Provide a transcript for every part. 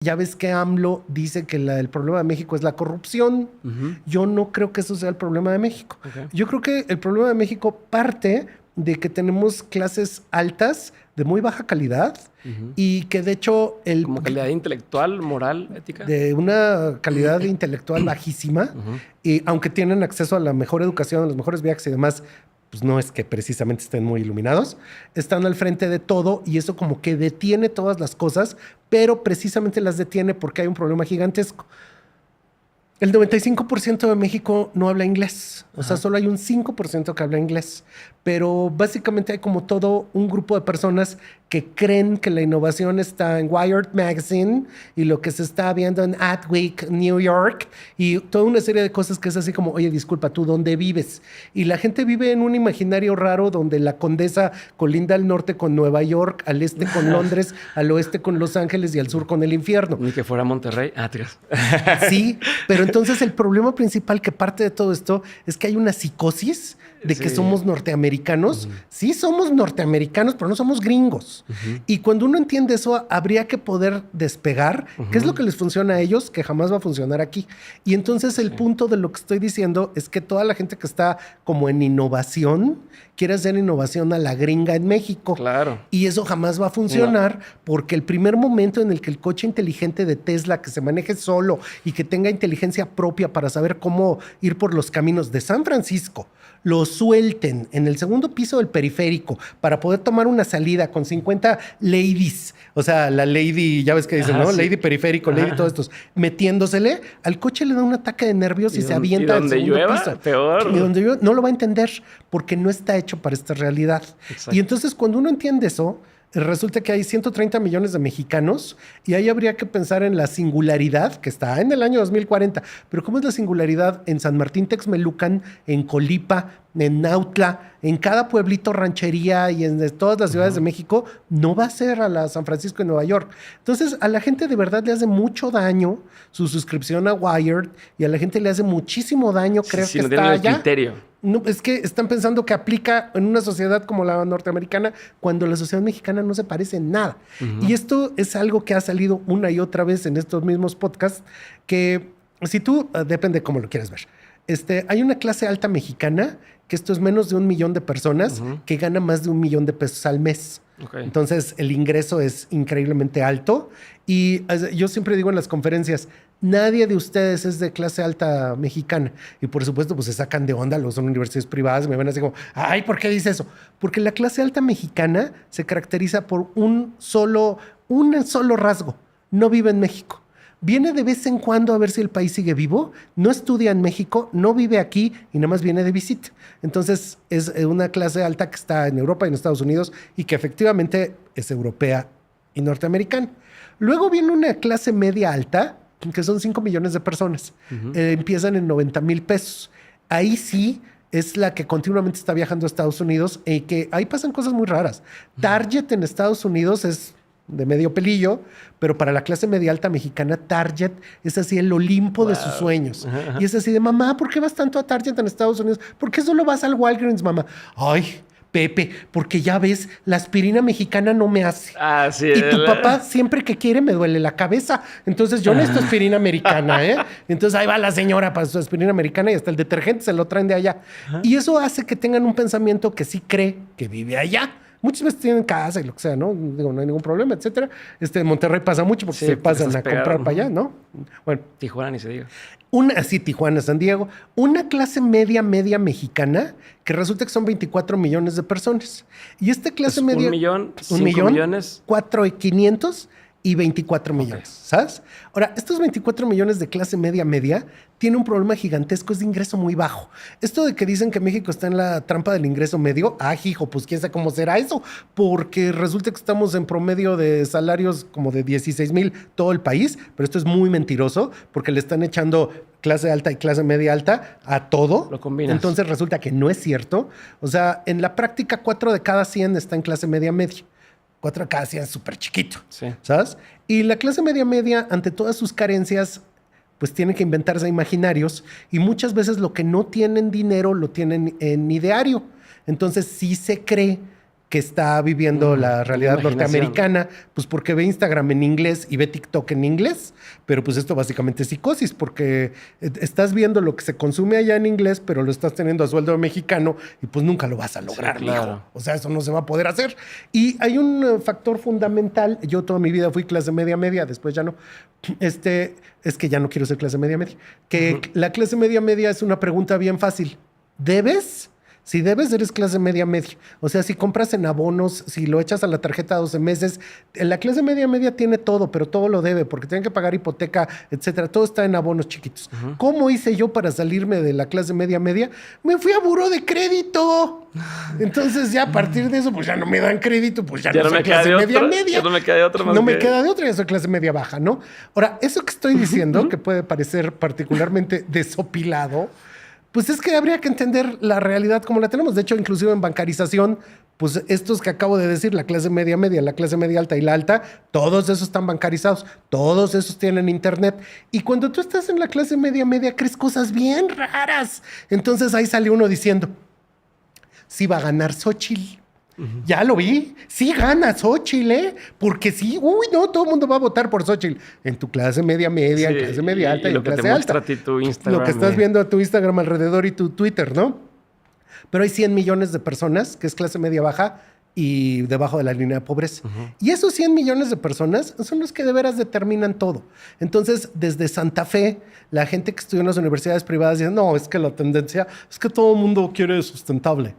Ya ves que AMLO dice que el problema de México es la corrupción. Yo no creo que eso sea el problema de México. Yo creo que el problema de México parte de que tenemos clases altas de muy baja calidad y que de hecho... ¿Como calidad intelectual, moral, ética? De una calidad intelectual bajísima. Y aunque tienen acceso a la mejor educación, a los mejores viajes y demás, pues no es que precisamente estén muy iluminados. Están al frente de todo y eso como que detiene todas las cosas, pero precisamente las detiene porque hay un problema gigantesco. El 95% de México no habla inglés. O sea, solo hay un 5% que habla inglés. Pero básicamente hay como todo un grupo de personas que creen que la innovación está en Wired Magazine y lo que se está viendo en Adweek, New York, y toda una serie de cosas que es así como, oye, disculpa, ¿tú dónde vives? Y la gente vive en un imaginario raro donde la Condesa colinda al norte con Nueva York, al este con Londres, al oeste con Los Ángeles y al sur con el infierno. Ni que fuera Monterrey. Sí, pero entonces el problema principal que parte de todo esto es que hay una psicosis de que somos norteamericanos. Sí somos norteamericanos, pero no somos gringos. Y cuando uno entiende eso, habría que poder despegar qué es lo que les funciona a ellos, que jamás va a funcionar aquí. Y entonces el punto de lo que estoy diciendo es que toda la gente que está como en innovación quiere hacer innovación a la gringa en México. Claro. Y eso jamás va a funcionar porque el primer momento en el que el coche inteligente de Tesla, que se maneje solo y que tenga inteligencia propia para saber cómo ir por los caminos de San Francisco, lo suelten en el segundo piso del periférico para poder tomar una salida con 50 ladies, o sea, la lady, ya ves que dicen, ¿no? Sí. Lady periférico, lady todos estos, metiéndosele, al coche le da un ataque de nervios y se avienta al segundo piso. Peor. Y donde llueva, no lo va a entender porque no está hecho para esta realidad. Exacto. Y entonces cuando uno entiende eso, resulta que hay 130 millones de mexicanos y ahí habría que pensar en la singularidad que está en el año 2040. Pero ¿cómo es la singularidad en San Martín Texmelucan, en Colipa, en Nautla, en cada pueblito, ranchería y en todas las ciudades de México? No va a ser a la San Francisco y Nueva York. Entonces a la gente de verdad le hace mucho daño su suscripción a Wired y a la gente le hace muchísimo daño creer que está allá. Criterio. No, es que están pensando que aplica en una sociedad como la norteamericana cuando la sociedad mexicana no se parece en nada. Y esto es algo que ha salido una y otra vez en estos mismos podcasts que si tú, depende cómo lo quieras ver, hay una clase alta mexicana que esto es menos de 1 millón de personas que gana más de $1 millón al mes. Entonces el ingreso es increíblemente alto y yo siempre digo en las conferencias, nadie de ustedes es de clase alta mexicana. Y por supuesto, pues se sacan de onda, son universidades privadas, me ven así como, ay, ¿por qué dice eso? Porque la clase alta mexicana se caracteriza por un solo rasgo. No vive en México. Viene de vez en cuando a ver si el país sigue vivo, no estudia en México, no vive aquí y nada más viene de visita. Entonces es una clase alta que está en Europa y en Estados Unidos y que efectivamente es europea y norteamericana. Luego viene una clase media alta, que son 5 millones de personas. Empiezan en 90 mil pesos. Ahí sí es la que continuamente está viajando a Estados Unidos y que ahí pasan cosas muy raras. Target en Estados Unidos es de medio pelillo, pero para la clase media alta mexicana, Target es así el Olimpo de sus sueños. Y es así de, mamá, ¿por qué vas tanto a Target en Estados Unidos? ¿Por qué solo vas al Walgreens, mamá? Ay, Pepe, porque ya ves, la aspirina mexicana no me hace. Ah, sí. Y tu papá siempre que quiere me duele la cabeza. Entonces yo necesito aspirina americana, ¿eh? Entonces ahí va la señora para su aspirina americana y hasta el detergente se lo traen de allá. Y eso hace que tengan un pensamiento que sí cree que vive allá. Muchas veces tienen casa y lo que sea, ¿no? Digo, no hay ningún problema, etcétera. En Monterrey pasa mucho porque se pasan a comprar para allá, ¿no? Bueno. Tijuana ni se diga. Tijuana, San Diego. Una clase media mexicana que resulta que son 24 millones de personas. Y esta clase media... 1 millón, 5 millones. 4,500 y 24 millones, ¿sabes? Ahora, estos 24 millones de clase media tiene un problema gigantesco, es de ingreso muy bajo. Esto de que dicen que México está en la trampa del ingreso medio, hijo, pues quién sabe cómo será eso, porque resulta que estamos en promedio de salarios como de 16,000 todo el país, pero esto es muy mentiroso porque le están echando clase alta y clase media alta a todo. Lo combinas. Entonces resulta que no es cierto. O sea, en la práctica 4 de cada 100 está en clase media. 4 de cada 100 es súper chiquito, ¿sabes? Y la clase media, ante todas sus carencias, pues tiene que inventarse imaginarios y muchas veces lo que no tienen dinero lo tienen en ideario. Entonces sí se cree que está viviendo la realidad imaginación. norteamericana, pues porque ve Instagram en inglés y ve TikTok en inglés, pero pues esto básicamente es psicosis, porque estás viendo lo que se consume allá en inglés, pero lo estás teniendo a sueldo mexicano y pues nunca lo vas a lograr, Sí, claro. mijo. O sea, eso no se va a poder hacer. Y hay un factor fundamental, yo toda mi vida fui clase media, después ya no. Es que ya no quiero ser clase media, que la clase media es una pregunta bien fácil. ¿Debes? Si debes, eres clase media. O sea, si compras en abonos, si lo echas a la tarjeta 12 meses, la clase media tiene todo, pero todo lo debe porque tienen que pagar hipoteca, etcétera. Todo está en abonos chiquitos. ¿Cómo hice yo para salirme de la clase media? Me fui a buró de crédito. Entonces ya a partir de eso, pues ya no me dan crédito, pues ya no no soy me queda clase de media. otra. Ya no me queda de otra más No me que- queda de otra, ya soy clase media baja, ¿no? Ahora, eso que estoy diciendo, que puede parecer particularmente desopilado, pues es que habría que entender la realidad como la tenemos. De hecho, inclusive en bancarización, pues estos que acabo de decir, la clase media, la clase media alta y la alta, todos esos están bancarizados, todos esos tienen internet. Y cuando tú estás en la clase media, crees cosas bien raras. Entonces ahí sale uno diciendo, sí va a ganar Xóchitl. Ya lo vi. Sí gana Xóchitl, ¿eh? Porque sí. Uy, no, todo el mundo va a votar por Xóchitl. En tu clase media, Sí, en clase media alta y lo en que te clase muestra alta. a ti tu Instagram. Lo que estás viendo a tu Instagram alrededor y tu Twitter, ¿no? Pero hay 100 millones de personas que es clase media baja y debajo de la línea de pobreza. Y esos 100 millones de personas son los que de veras determinan todo. Entonces, desde Santa Fe, la gente que estudió en las universidades privadas dice, no, es que la tendencia es que todo el mundo quiere sustentable.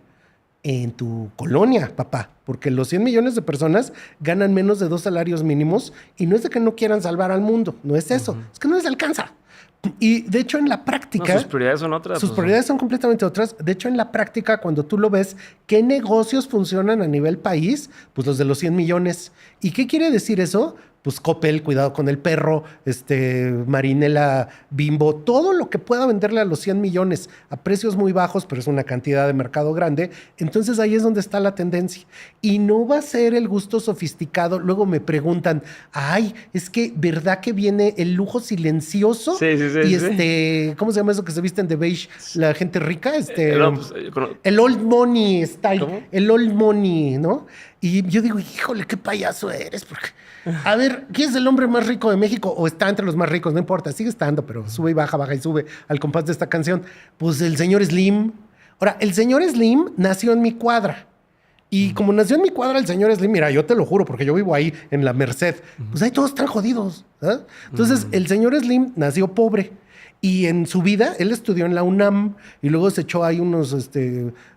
En tu colonia, papá, porque los 100 millones de personas ganan menos de 2 salarios mínimos y no es de que no quieran salvar al mundo, no es eso, es que no les alcanza. Y de hecho en la práctica... No, sus prioridades son otras. Sus prioridades son completamente otras. De hecho en la práctica, cuando tú lo ves, ¿qué negocios funcionan a nivel país? Pues los de los 100 millones. ¿Y qué quiere decir eso? Pues Coppel, Cuidado con el Perro, Marinela, Bimbo, todo lo que pueda venderle a los 100 millones a precios muy bajos, pero es una cantidad de mercado grande. Entonces ahí es donde está la tendencia. Y no va a ser el gusto sofisticado. Luego me preguntan, ay, es que ¿verdad que viene el lujo silencioso? Sí. Y ¿cómo se llama eso que se visten de beige la gente rica? No, pues, El old money style. ¿Cómo? El old money, ¿no? Y yo digo, híjole, qué payaso eres. Porque, a ver, ¿quién es el hombre más rico de México? O está entre los más ricos, no importa, sigue estando, pero sube y baja y sube al compás de esta canción. Pues el señor Slim. Ahora, el señor Slim nació en mi cuadra. Y como nació en mi cuadra el señor Slim, mira, yo te lo juro, porque yo vivo ahí en la Merced, pues ahí todos están jodidos. ¿Eh? Entonces, el señor Slim nació pobre. Y en su vida, él estudió en la UNAM y luego se echó ahí unos,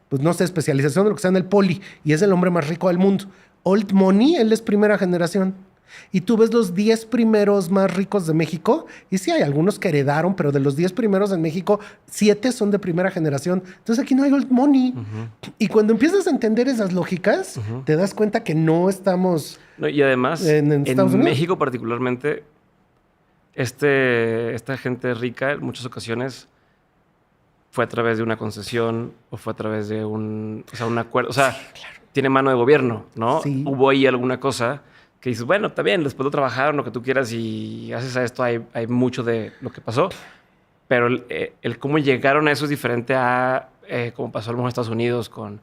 pues no sé, especialización de lo que sea en el Poli. Y es el hombre más rico del mundo. Old Money, él es primera generación. Y tú ves los 10 primeros más ricos de México, y sí hay algunos que heredaron, pero de los 10 primeros en México, 7 son de primera generación. Entonces aquí no hay old money. Y cuando empiezas a entender esas lógicas, te das cuenta que no estamos... No, y además, en Estados Unidos. México particularmente, esta gente rica en muchas ocasiones fue a través de una concesión o fue a través de un acuerdo. O sea, sí, claro, tiene mano de gobierno, ¿no? Sí. Hubo ahí alguna cosa que dices, bueno, está bien, después lo trabajaron, lo que tú quieras y haces a esto, hay mucho de lo que pasó. Pero el cómo llegaron a eso es diferente a como pasó a lo mejor en Estados Unidos con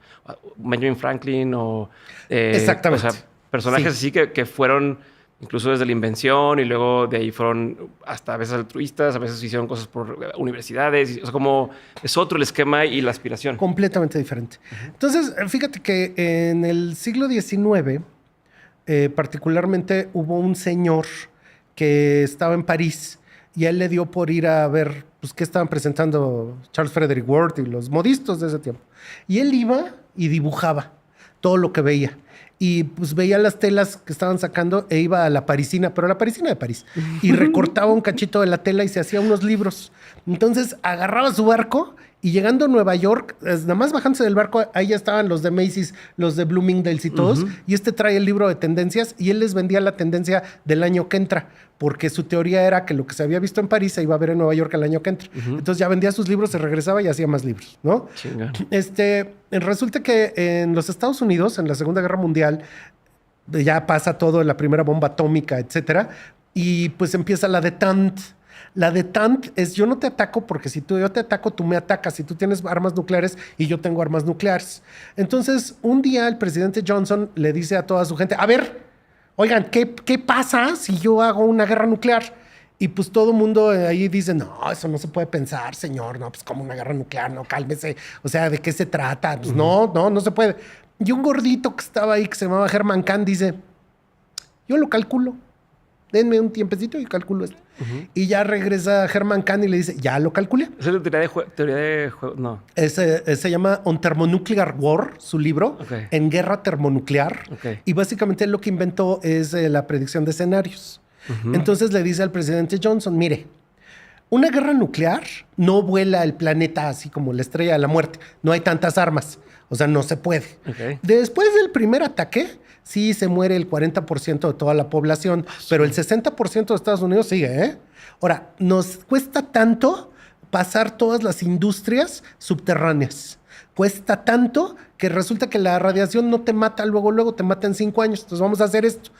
Benjamin Franklin o... Exactamente. O sea, personajes así que fueron incluso desde la invención y luego de ahí fueron hasta a veces altruistas, a veces hicieron cosas por universidades. O sea, como es otro el esquema y la aspiración. Completamente diferente. Entonces, fíjate que en el siglo XIX... particularmente hubo un señor que estaba en París y a él le dio por ir a ver pues, qué estaban presentando Charles Frederick Worth y los modistas de ese tiempo. Y él iba y dibujaba todo lo que veía. Y pues veía las telas que estaban sacando e iba a la parisina, pero a la parisina de París. Y recortaba un cachito de la tela y se hacía unos libros. Entonces agarraba su barco y llegando a Nueva York, nada más bajándose del barco, ahí ya estaban los de Macy's, los de Bloomingdale's y todos. Y trae el libro de tendencias y él les vendía la tendencia del año que entra, porque su teoría era que lo que se había visto en París se iba a ver en Nueva York el año que entra. Entonces ya vendía sus libros, se regresaba y hacía más libros, ¿no? Chinga. Resulta que en los Estados Unidos, en la Segunda Guerra Mundial, ya pasa todo, la primera bomba atómica, etcétera, y pues empieza la détente. La détente es yo no te ataco porque si yo te ataco, tú me atacas. Si tú tienes armas nucleares y yo tengo armas nucleares. Entonces, un día el presidente Johnson le dice a toda su gente, a ver, oigan, ¿qué pasa si yo hago una guerra nuclear? Y pues todo el mundo ahí dice, no, eso no se puede pensar, señor. No, pues como una guerra nuclear, no, cálmese. O sea, ¿de qué se trata? Pues no se puede. Y un gordito que estaba ahí, que se llamaba Herman Kahn, dice, yo lo calculo. Denme un tiempecito y calculo esto. Y ya regresa Herman Kahn y le dice, ya lo calculé. ¿Esa es teoría de juego? No. Se llama On Thermonuclear War, su libro, En Guerra Termonuclear. Y básicamente lo que inventó es la predicción de escenarios. Entonces le dice al presidente Johnson, mire, una guerra nuclear no vuela el planeta así como la estrella de la muerte. No hay tantas armas. O sea, no se puede. Después del primer ataque, sí se muere el 40% de toda la población, pero el 60% de Estados Unidos sigue, ¿eh? Ahora, nos cuesta tanto pasar todas las industrias subterráneas. Cuesta tanto que resulta que la radiación no te mata luego te mata en 5 años. Entonces vamos a hacer esto.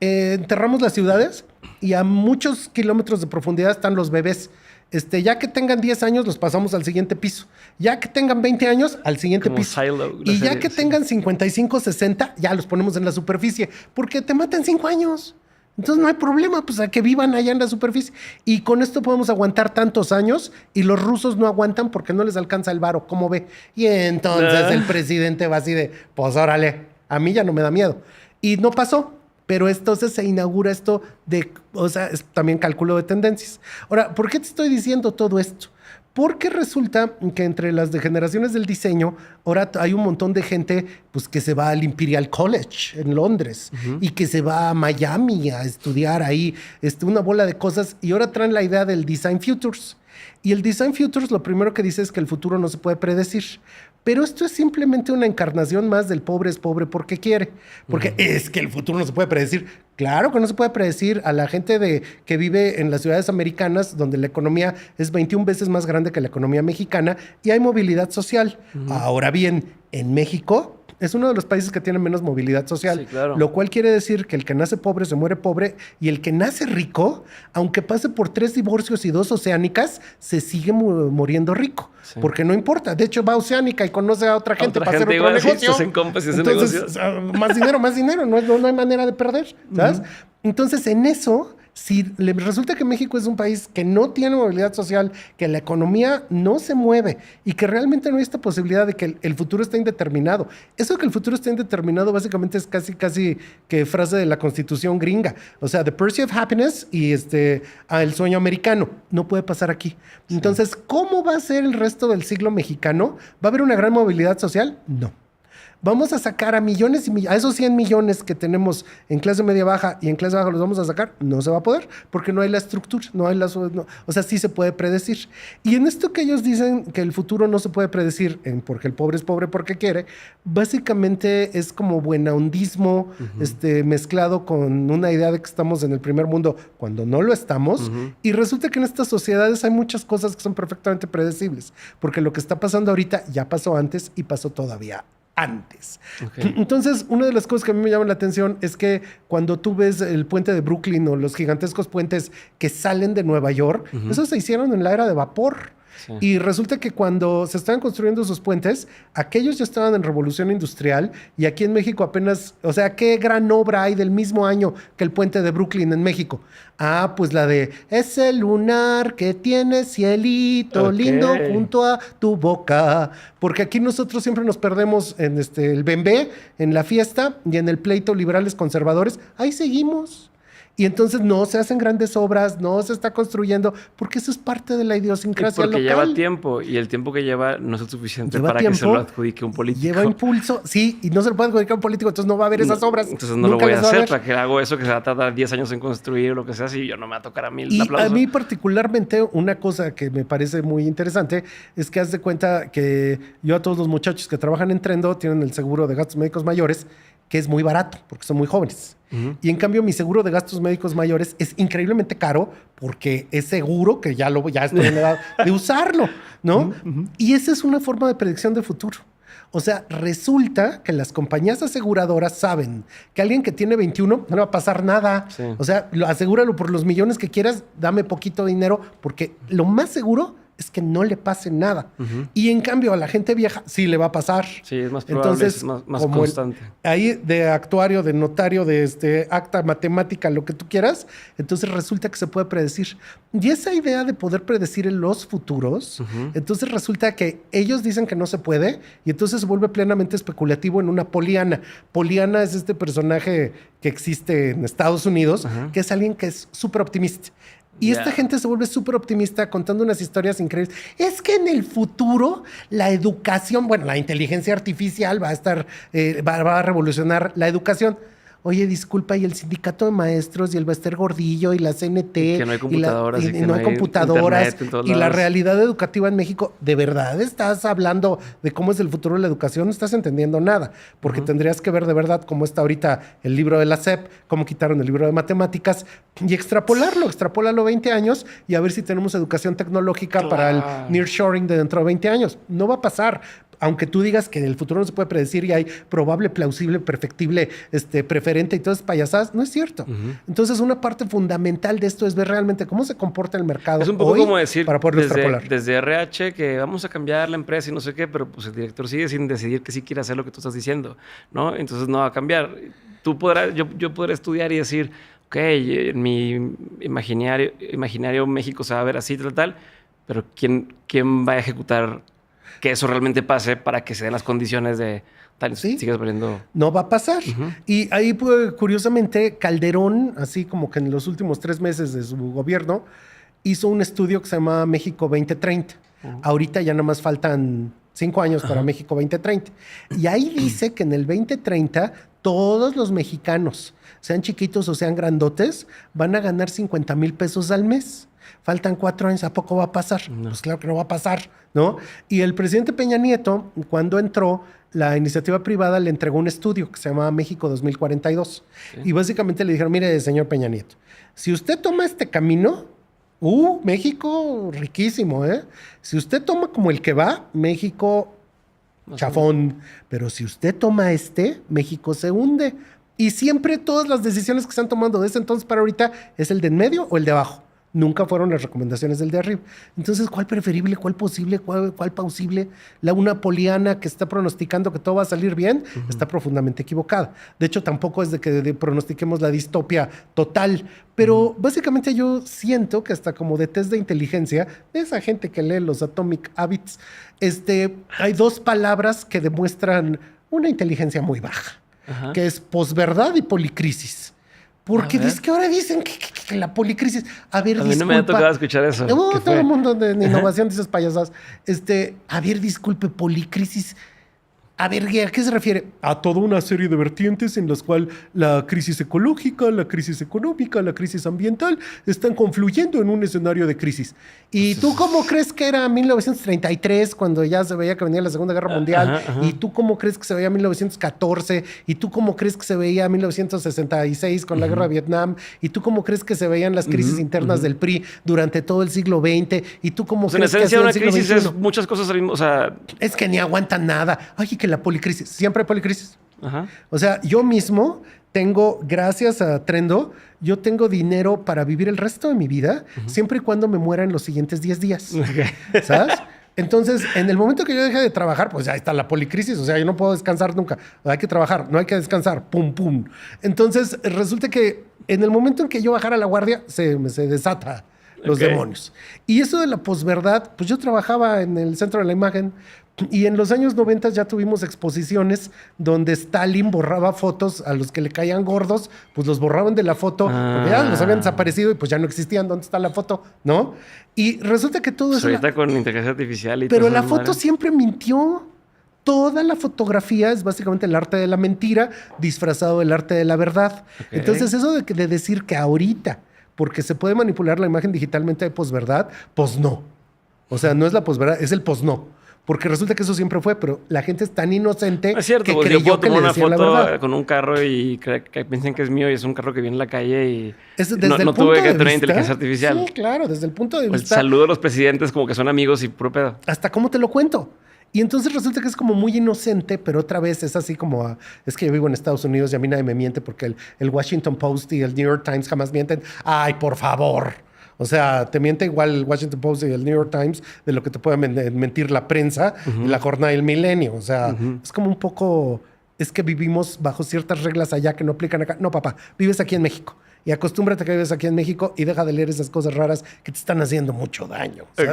Enterramos las ciudades y a muchos kilómetros de profundidad están los bebés. Ya que tengan 10 años, los pasamos al siguiente piso. Ya que tengan 20 años, al siguiente piso. Y ya que tengan 55, 60, ya los ponemos en la superficie. Porque te matan 5 años. Entonces no hay problema, pues a que vivan allá en la superficie. Y con esto podemos aguantar tantos años y los rusos no aguantan porque no les alcanza el varo, ¿cómo ve? Y entonces el presidente va así de, pues órale, a mí ya no me da miedo. Y no pasó. Pero entonces se inaugura esto de, o sea, es también cálculo de tendencias. Ahora, ¿por qué te estoy diciendo todo esto? Porque resulta que entre las degeneraciones del diseño, ahora hay un montón de gente pues, que se va al Imperial College en Londres y que se va a Miami a estudiar ahí una bola de cosas y ahora traen la idea del Design Futures. Y el Design Futures lo primero que dice es que el futuro no se puede predecir. Pero esto es simplemente una encarnación más del pobre es pobre porque quiere. Porque es que el futuro no se puede predecir. Claro que no se puede predecir a la gente que vive en las ciudades americanas, donde la economía es 21 veces más grande que la economía mexicana y hay movilidad social. Ahora bien, en México es uno de los países que tiene menos movilidad social, lo cual quiere decir que el que nace pobre se muere pobre y el que nace rico, aunque pase por 3 divorcios y 2 oceánicas, se sigue muriendo rico. Porque no importa. De hecho, va a Oceánica y conoce a otra gente para hacer otro negocio. Se hacen compas y hacen negocios. Más dinero. No hay manera de perder, ¿sabes? Entonces, en eso, si le resulta que México es un país que no tiene movilidad social, que la economía no se mueve y que realmente no hay esta posibilidad de que el futuro esté indeterminado. Eso de que el futuro esté indeterminado básicamente es casi que frase de la Constitución gringa. O sea, the pursuit of happiness y el sueño americano. No puede pasar aquí. Entonces, ¿cómo va a ser el resto del siglo mexicano? ¿Va a haber una gran movilidad social? No. Vamos a sacar a millones y millones, a esos 100 millones que tenemos en clase media baja y en clase baja los vamos a sacar, no se va a poder porque no hay la estructura, o sea, sí se puede predecir. Y en esto que ellos dicen que el futuro no se puede predecir porque el pobre es pobre porque quiere, básicamente es como buenahondismo mezclado con una idea de que estamos en el primer mundo cuando no lo estamos. Y resulta que en estas sociedades hay muchas cosas que son perfectamente predecibles porque lo que está pasando ahorita ya pasó antes y pasó todavía antes. Entonces, una de las cosas que a mí me llama la atención es que cuando tú ves el puente de Brooklyn o los gigantescos puentes que salen de Nueva York, esos se hicieron en la era de vapor. Sí. Y resulta que cuando se estaban construyendo esos puentes, aquellos ya estaban en revolución industrial y aquí en México apenas, o sea, ¿qué gran obra hay del mismo año que el puente de Brooklyn en México? Ah, pues la de ese lunar que tiene cielito lindo junto a tu boca. Porque aquí nosotros siempre nos perdemos en el bembé, en la fiesta y en el pleito liberales conservadores. Ahí seguimos. Y entonces no se hacen grandes obras, no se está construyendo, porque eso es parte de la idiosincrasia local. Porque lleva tiempo, y el tiempo que lleva no es el suficiente para que se lo adjudique un político. Lleva impulso, sí, y no se lo puede adjudicar un político, entonces no va a haber esas obras. Entonces no lo voy a hacer, para que hago eso que se va a tardar 10 años en construir o lo que sea, si yo no me va a tocar a mí el aplauso. Y a mí particularmente una cosa que me parece muy interesante es que haz de cuenta que yo a todos los muchachos que trabajan en Trendo tienen el seguro de gastos médicos mayores, que es muy barato porque son muy jóvenes. Y en cambio mi seguro de gastos médicos mayores es increíblemente caro porque es seguro que ya estoy en edad de usarlo, ¿no? Y esa es una forma de predicción del futuro. O sea, resulta que las compañías aseguradoras saben que alguien que tiene 21 no le va a pasar nada. Sí. O sea, asegúralo por los millones que quieras, dame poquito dinero, porque lo más seguro es que no le pase nada. Y en cambio a la gente vieja sí le va a pasar. Sí, es más probable, entonces, es más constante. Ahí de actuario, de notario, de acta, matemática, lo que tú quieras, entonces resulta que se puede predecir. Y esa idea de poder predecir en los futuros, entonces resulta que ellos dicen que no se puede y entonces se vuelve plenamente especulativo en una Poliana. Poliana es este personaje que existe en Estados Unidos, que es alguien que es súper optimista. Y esta gente se vuelve súper optimista contando unas historias increíbles. Es que en el futuro la educación, bueno, la inteligencia artificial va a estar, va a revolucionar la educación. Oye, disculpa, y el sindicato de maestros y el Bester Gordillo y la CNT. Que no hay computadoras. Y no hay computadoras. Y la realidad educativa en México. ¿De verdad estás hablando de cómo es el futuro de la educación? No estás entendiendo nada. Porque tendrías que ver de verdad cómo está ahorita el libro de la SEP, cómo quitaron el libro de matemáticas y extrapólalo 20 años y a ver si tenemos educación tecnológica para el nearshoring de dentro de 20 años. No va a pasar. Aunque tú digas que en el futuro no se puede predecir y hay probable, plausible, perfectible, preferente y todas esas payasadas, no es cierto. Entonces, una parte fundamental de esto es ver realmente cómo se comporta el mercado. Es un poco hoy como decir, para poderlo extrapolar. Desde RH, que vamos a cambiar la empresa y no sé qué, pero pues el director sigue sin decidir que sí quiere hacer lo que tú estás diciendo, ¿no? Entonces no va a cambiar. Yo podré estudiar y decir, ok, en mi imaginario México se va a ver así, tal, pero ¿quién va a ejecutar que eso realmente pase para que se den las condiciones de tal? ¿Sí? Sigues aprendiendo. No va a pasar. Y ahí, pues, curiosamente, Calderón, así como que en los últimos 3 meses de su gobierno, hizo un estudio que se llama México 2030. Ahorita ya nada más faltan 5 años para México 2030. Y ahí dice que en el 2030 todos los mexicanos, sean chiquitos o sean grandotes, van a ganar 50,000 pesos al mes. Faltan 4 años, ¿a poco va a pasar? No. Pues claro que no va a pasar, ¿no? Y el presidente Peña Nieto, cuando entró, la iniciativa privada le entregó un estudio que se llama México 2042. ¿Sí? Y básicamente le dijeron, mire, señor Peña Nieto, si usted toma este camino, México riquísimo, ¿eh? Si usted toma como el que va, México chafón. Pero si usted toma México se hunde. Y siempre todas las decisiones que se han tomado desde entonces para ahorita es el de en medio o el de abajo. Nunca fueron las recomendaciones del de arriba. Entonces, ¿cuál preferible, cuál posible, cuál plausible? Una Poliana que está pronosticando que todo va a salir bien está profundamente equivocada. De hecho, tampoco es de que pronostiquemos la distopia total, pero básicamente yo siento que hasta como de test de inteligencia, de esa gente que lee los Atomic Habits, hay 2 palabras que demuestran una inteligencia muy baja, que es posverdad y policrisis. Porque dice que ahora dicen que la policrisis... A ver, disculpa. A mí no me ha tocado escuchar eso. No, todo el mundo de innovación dice esas payasadas. A ver, disculpe, policrisis... A ver, ¿a qué se refiere? A toda una serie de vertientes en las cuales la crisis ecológica, la crisis económica, la crisis ambiental están confluyendo en un escenario de crisis. ¿Y tú cómo crees que era 1933 cuando ya se veía que venía la Segunda Guerra Mundial? ¿Y tú cómo crees que se veía 1914? ¿Y tú cómo crees que se veía 1966 con la Guerra de Vietnam? ¿Y tú cómo crees que se veían las crisis internas del PRI durante todo el siglo XX? ¿Y tú cómo crees que en una crisis es muchas cosas al mismo, es que ni aguantan nada. Oye, que la policrisis. Siempre hay policrisis. O sea, yo mismo tengo, gracias a Trendo, yo tengo dinero para vivir el resto de mi vida, siempre y cuando me muera en los siguientes 10 días. ¿Sabes? Entonces, en el momento que yo deje de trabajar, pues ya está la policrisis. O sea, yo no puedo descansar nunca. Hay que trabajar, no hay que descansar. Pum, pum. Entonces, resulta que en el momento en que yo bajara la guardia, se desata los demonios. Y eso de la posverdad, pues yo trabajaba en el Centro de la Imagen y en los años 90 ya tuvimos exposiciones donde Stalin borraba fotos a los que le caían gordos, pues los borraban de la foto, porque ya los habían desaparecido y pues ya no existían. ¿Dónde está la foto? ¿No? Y resulta que todo eso... Ahorita con inteligencia artificial y pero todo la foto siempre mintió. Toda la fotografía es básicamente el arte de la mentira disfrazado del arte de la verdad. Entonces eso de decir que ahorita, porque se puede manipular la imagen digitalmente de posverdad, pues no. O sea, no es la posverdad, es el posno. Porque resulta que eso siempre fue, pero la gente es tan inocente es cierto, que pues creyó que le decían la verdad. Una foto con un carro y que piensen que es mío y es un carro que viene en la calle y no tuve que tener inteligencia artificial. Sí, claro, desde el punto de El vista... saludo a los presidentes como que son amigos y puro pedo. ¿Hasta cómo te lo cuento? Y entonces resulta que es como muy inocente, pero otra vez es así como, es que yo vivo en Estados Unidos y a mí nadie me miente porque el Washington Post y el New York Times jamás mienten. ¡Ay, por favor! O sea, te miente igual el Washington Post y el New York Times de lo que te puede mentir la prensa y la jornada del milenio. O sea, es como un poco... Es que vivimos bajo ciertas reglas allá que no aplican acá. No, papá, vives aquí en México. Y acostúmbrate a que vives aquí en México y deja de leer esas cosas raras que te están haciendo mucho daño. ¿sabes?